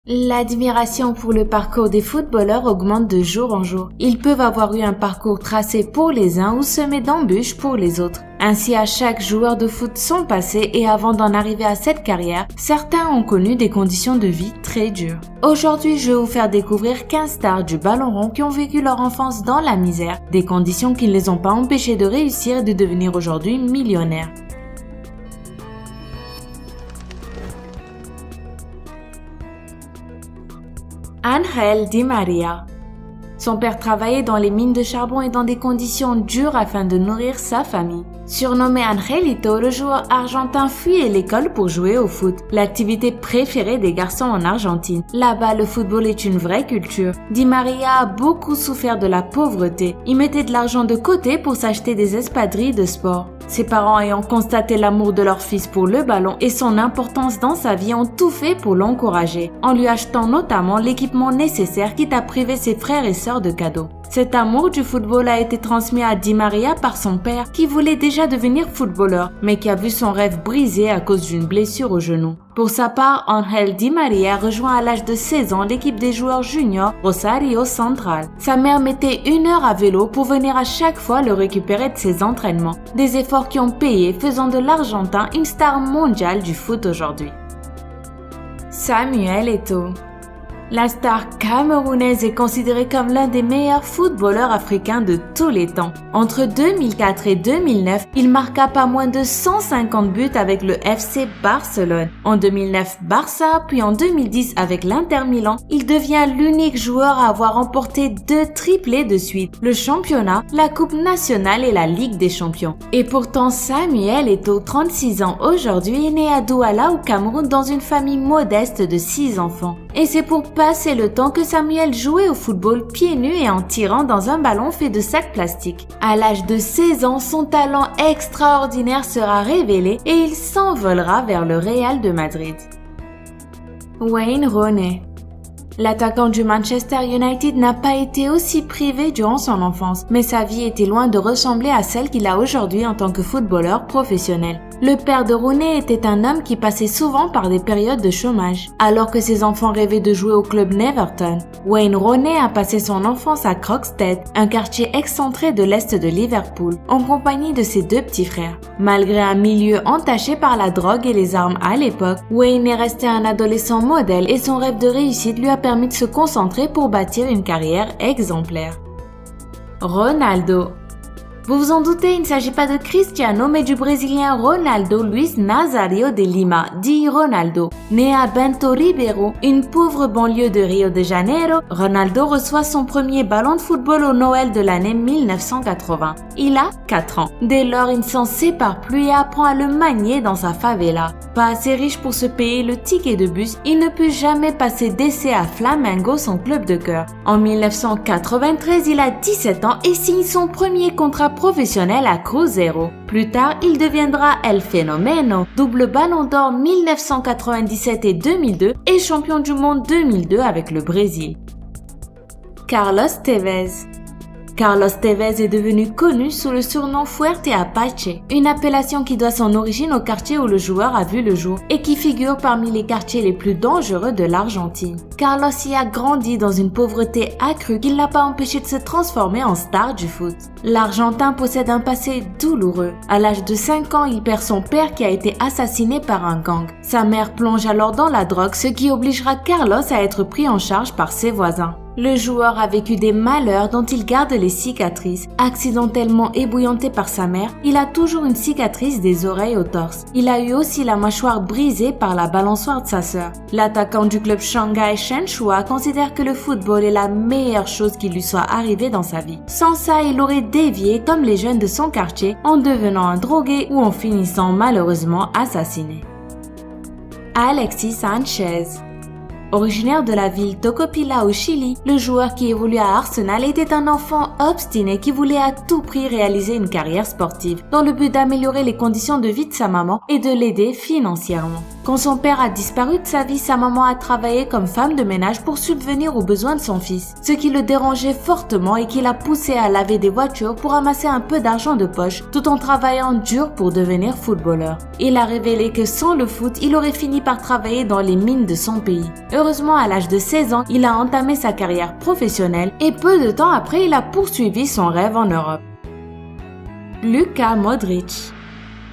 L'admiration pour le parcours des footballeurs augmente de jour en jour. Ils peuvent avoir eu un parcours tracé pour les uns ou semé d'embûches pour les autres. Ainsi, à chaque joueur de foot son passé et avant d'en arriver à cette carrière, certains ont connu des conditions de vie très dures. Aujourd'hui, je vais vous faire découvrir 15 stars du ballon rond qui ont vécu leur enfance dans la misère, des conditions qui ne les ont pas empêchés de réussir et de devenir aujourd'hui millionnaires. Ángel Di María. Son père travaillait dans les mines de charbon et dans des conditions dures afin de nourrir sa famille. Surnommé Angelito, le joueur argentin fuyait l'école pour jouer au foot, l'activité préférée des garçons en Argentine. Là-bas, le football est une vraie culture. Di María a beaucoup souffert de la pauvreté. Il mettait de l'argent de côté pour s'acheter des espadrilles de sport. Ses parents ayant constaté l'amour de leur fils pour le ballon et son importance dans sa vie ont tout fait pour l'encourager, en lui achetant notamment l'équipement nécessaire quitte à priver ses frères et sœurs de cadeaux. Cet amour du football a été transmis à Di María par son père qui voulait déjà devenir footballeur, mais qui a vu son rêve brisé à cause d'une blessure au genou. Pour sa part, Ángel Di María rejoint à l'âge de 16 ans l'équipe des joueurs juniors Rosario Central. Sa mère mettait 1 heure à vélo pour venir à chaque fois le récupérer de ses entraînements. Des efforts qui ont payé, faisant de l'Argentin une star mondiale du foot aujourd'hui. Samuel Eto'o. La star camerounaise est considérée comme l'un des meilleurs footballeurs africains de tous les temps. Entre 2004 et 2009, il marqua pas moins de 150 buts avec le FC Barcelone. En 2009, Barça, puis en 2010 avec l'Inter Milan, il devient l'unique joueur à avoir remporté 2 triplés de suite, le championnat, la Coupe nationale et la Ligue des champions. Et pourtant, Samuel Eto'o, 36 ans aujourd'hui, est né à Douala au Cameroun dans une famille modeste de 6 enfants. Et c'est pour passer le temps que Samuel jouait au football pieds nus et en tirant dans un ballon fait de sacs plastiques. À l'âge de 16 ans, son talent extraordinaire sera révélé et il s'envolera vers le Real de Madrid. Wayne Rooney. L'attaquant du Manchester United n'a pas été aussi privé durant son enfance, mais sa vie était loin de ressembler à celle qu'il a aujourd'hui en tant que footballeur professionnel. Le père de Rooney était un homme qui passait souvent par des périodes de chômage. Alors que ses enfants rêvaient de jouer au club Neverton, Wayne Rooney a passé son enfance à Croxteth, un quartier excentré de l'est de Liverpool, en compagnie de ses 2 petits frères. Malgré un milieu entaché par la drogue et les armes à l'époque, Wayne est resté un adolescent modèle et son rêve de réussite lui a permis de se concentrer pour bâtir une carrière exemplaire. Ronaldo. Vous vous en doutez, il ne s'agit pas de Cristiano, mais du Brésilien Ronaldo Luis Nazario de Lima, dit Ronaldo. Né à Bento Ribeiro, une pauvre banlieue de Rio de Janeiro, Ronaldo reçoit son premier ballon de football au Noël de l'année 1980. Il a 4 ans. Dès lors, il ne s'en sépare plus et apprend à le manier dans sa favela. Pas assez riche pour se payer le ticket de bus, il ne put jamais passer d'essai à Flamengo, son club de cœur. En 1993, il a 17 ans et signe son premier contrat professionnel à Cruzeiro. Plus tard, il deviendra El Fenomeno, double ballon d'or 1997 et 2002 et champion du monde 2002 avec le Brésil. Carlos Tevez. Carlos Tevez est devenu connu sous le surnom Fuerte Apache, une appellation qui doit son origine au quartier où le joueur a vu le jour et qui figure parmi les quartiers les plus dangereux de l'Argentine. Carlos y a grandi dans une pauvreté accrue qui ne l'a pas empêché de se transformer en star du foot. L'Argentin possède un passé douloureux. À l'âge de 5 ans, il perd son père qui a été assassiné par un gang. Sa mère plonge alors dans la drogue, ce qui obligera Carlos à être pris en charge par ses voisins. Le joueur a vécu des malheurs dont il garde les cicatrices. Accidentellement ébouillanté par sa mère, il a toujours une cicatrice des oreilles au torse. Il a eu aussi la mâchoire brisée par la balançoire de sa sœur. L'attaquant du club Shanghai Shenhua considère que le football est la meilleure chose qui lui soit arrivée dans sa vie. Sans ça, il aurait dévié comme les jeunes de son quartier en devenant un drogué ou en finissant malheureusement assassiné. Alexis Sanchez. Originaire de la ville Tocopilla au Chili, le joueur qui évolue à Arsenal était un enfant obstiné qui voulait à tout prix réaliser une carrière sportive, dans le but d'améliorer les conditions de vie de sa maman et de l'aider financièrement. Quand son père a disparu de sa vie, sa maman a travaillé comme femme de ménage pour subvenir aux besoins de son fils, ce qui le dérangeait fortement et qui l'a poussé à laver des voitures pour amasser un peu d'argent de poche tout en travaillant dur pour devenir footballeur. Il a révélé que sans le foot, il aurait fini par travailler dans les mines de son pays. Heureusement, à l'âge de 16 ans, il a entamé sa carrière professionnelle et peu de temps après, il a poursuivi son rêve en Europe. Luka Modric.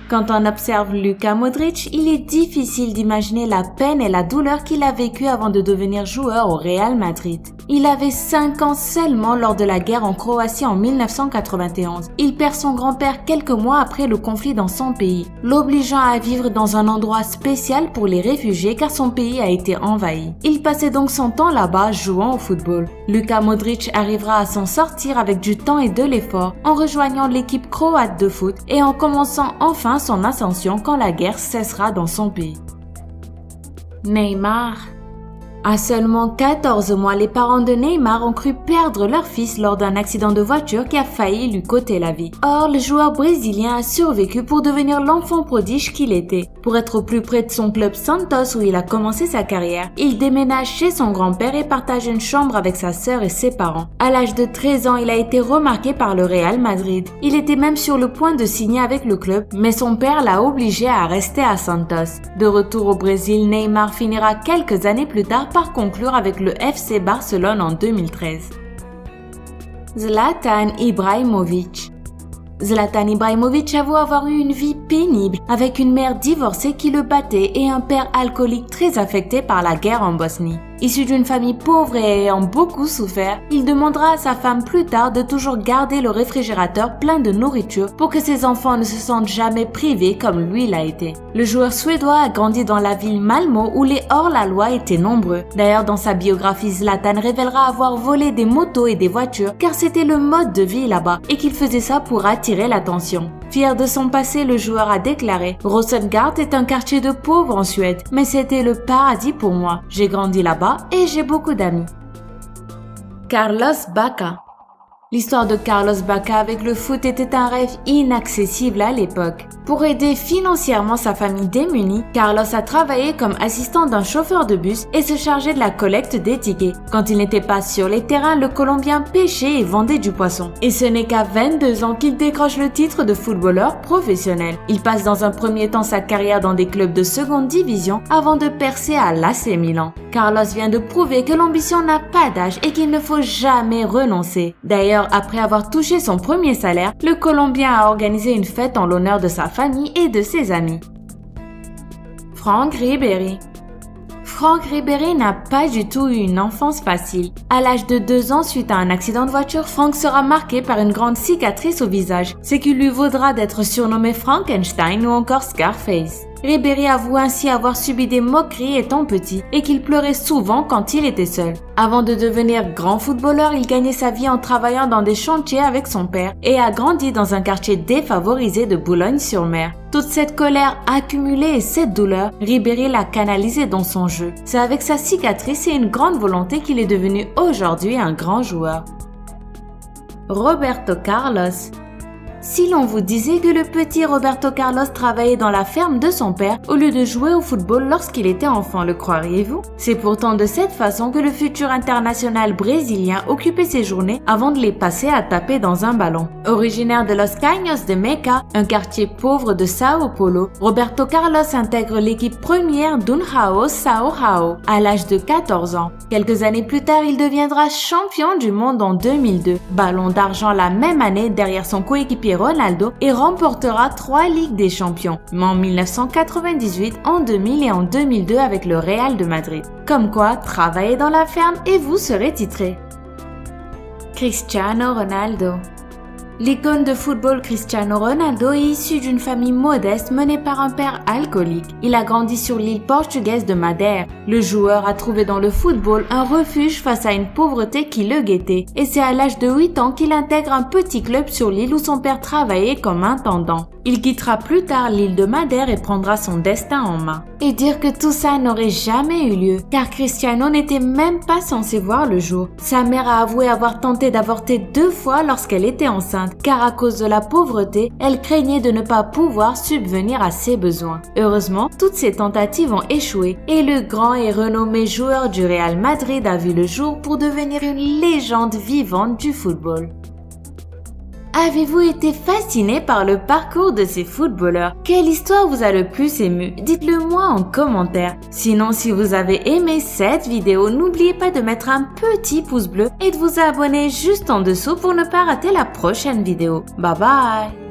Quand on observe Luka Modric, il est difficile d'imaginer la peine et la douleur qu'il a vécue avant de devenir joueur au Real Madrid. Il avait 5 ans seulement lors de la guerre en Croatie en 1991. Il perd son grand-père quelques mois après le conflit dans son pays, l'obligeant à vivre dans un endroit spécial pour les réfugiés car son pays a été envahi. Il passait donc son temps là-bas jouant au football. Luka Modric arrivera à s'en sortir avec du temps et de l'effort en rejoignant l'équipe croate de foot et en commençant enfin son ascension quand la guerre cessera dans son pays. Neymar. À seulement 14 mois, les parents de Neymar ont cru perdre leur fils lors d'un accident de voiture qui a failli lui coûter la vie. Or, le joueur brésilien a survécu pour devenir l'enfant prodige qu'il était. Pour être au plus près de son club Santos où il a commencé sa carrière, il déménage chez son grand-père et partage une chambre avec sa sœur et ses parents. À l'âge de 13 ans, il a été remarqué par le Real Madrid. Il était même sur le point de signer avec le club, mais son père l'a obligé à rester à Santos. De retour au Brésil, Neymar finira quelques années plus tard par conclure avec le FC Barcelone en 2013. Zlatan Ibrahimovic. Zlatan Ibrahimovic avoue avoir eu une vie pénible avec une mère divorcée qui le battait et un père alcoolique très affecté par la guerre en Bosnie. Issu d'une famille pauvre et ayant beaucoup souffert, il demandera à sa femme plus tard de toujours garder le réfrigérateur plein de nourriture pour que ses enfants ne se sentent jamais privés comme lui l'a été. Le joueur suédois a grandi dans la ville Malmö où les hors-la-loi étaient nombreux. D'ailleurs, dans sa biographie, Zlatan révélera avoir volé des motos et des voitures car c'était le mode de vie là-bas et qu'il faisait ça pour attirer l'attention. Fier de son passé, le joueur a déclaré « Rosengård est un quartier de pauvres en Suède, mais c'était le paradis pour moi. J'ai grandi là-bas et j'ai beaucoup d'amis. » Carlos Bacca. L'histoire de Carlos Bacca avec le foot était un rêve inaccessible à l'époque. Pour aider financièrement sa famille démunie, Carlos a travaillé comme assistant d'un chauffeur de bus et se chargeait de la collecte des tickets. Quand il n'était pas sur les terrains, le Colombien pêchait et vendait du poisson. Et ce n'est qu'à 22 ans qu'il décroche le titre de footballeur professionnel. Il passe dans un premier temps sa carrière dans des clubs de seconde division avant de percer à l'AC Milan. Carlos vient de prouver que l'ambition n'a pas d'âge et qu'il ne faut jamais renoncer. D'ailleurs, après avoir touché son premier salaire, le Colombien a organisé une fête en l'honneur de sa famille et de ses amis. Franck Ribéry. Franck Ribéry n'a pas du tout eu une enfance facile. À l'âge de 2 ans, suite à un accident de voiture, Franck sera marqué par une grande cicatrice au visage, ce qui lui vaudra d'être surnommé Frankenstein ou encore Scarface. Ribéry avoue ainsi avoir subi des moqueries étant petit et qu'il pleurait souvent quand il était seul. Avant de devenir grand footballeur, il gagnait sa vie en travaillant dans des chantiers avec son père et a grandi dans un quartier défavorisé de Boulogne-sur-Mer. Toute cette colère accumulée et cette douleur, Ribéry l'a canalisée dans son jeu. C'est avec sa cicatrice et une grande volonté qu'il est devenu aujourd'hui un grand joueur. Roberto Carlos. Si l'on vous disait que le petit Roberto Carlos travaillait dans la ferme de son père au lieu de jouer au football lorsqu'il était enfant, le croiriez-vous? C'est pourtant de cette façon que le futur international brésilien occupait ses journées avant de les passer à taper dans un ballon. Originaire de Los Caños de Meca, un quartier pauvre de Sao Paulo, Roberto Carlos intègre l'équipe première d'União São João à l'âge de 14 ans. Quelques années plus tard, il deviendra champion du monde en 2002, ballon d'argent la même année derrière son coéquipier Ronaldo et remportera 3 Ligues des Champions, mais en 1998, en 2000 et en 2002 avec le Real de Madrid. Comme quoi, travaillez dans la ferme et vous serez titré. Cristiano Ronaldo. L'icône de football Cristiano Ronaldo est issu d'une famille modeste menée par un père alcoolique. Il a grandi sur l'île portugaise de Madère. Le joueur a trouvé dans le football un refuge face à une pauvreté qui le guettait et c'est à l'âge de 8 ans qu'il intègre un petit club sur l'île où son père travaillait comme intendant. Il quittera plus tard l'île de Madère et prendra son destin en main. Et dire que tout ça n'aurait jamais eu lieu, car Cristiano n'était même pas censé voir le jour. Sa mère a avoué avoir tenté d'avorter 2 fois lorsqu'elle était enceinte, car à cause de la pauvreté, elle craignait de ne pas pouvoir subvenir à ses besoins. Heureusement, toutes ces tentatives ont échoué et le grand et renommé joueur du Real Madrid a vu le jour pour devenir une légende vivante du football. Avez-vous été fasciné par le parcours de ces footballeurs? Quelle histoire vous a le plus ému? Dites-le moi en commentaire. Sinon, si vous avez aimé cette vidéo, n'oubliez pas de mettre un petit pouce bleu et de vous abonner juste en dessous pour ne pas rater la prochaine vidéo. Bye bye!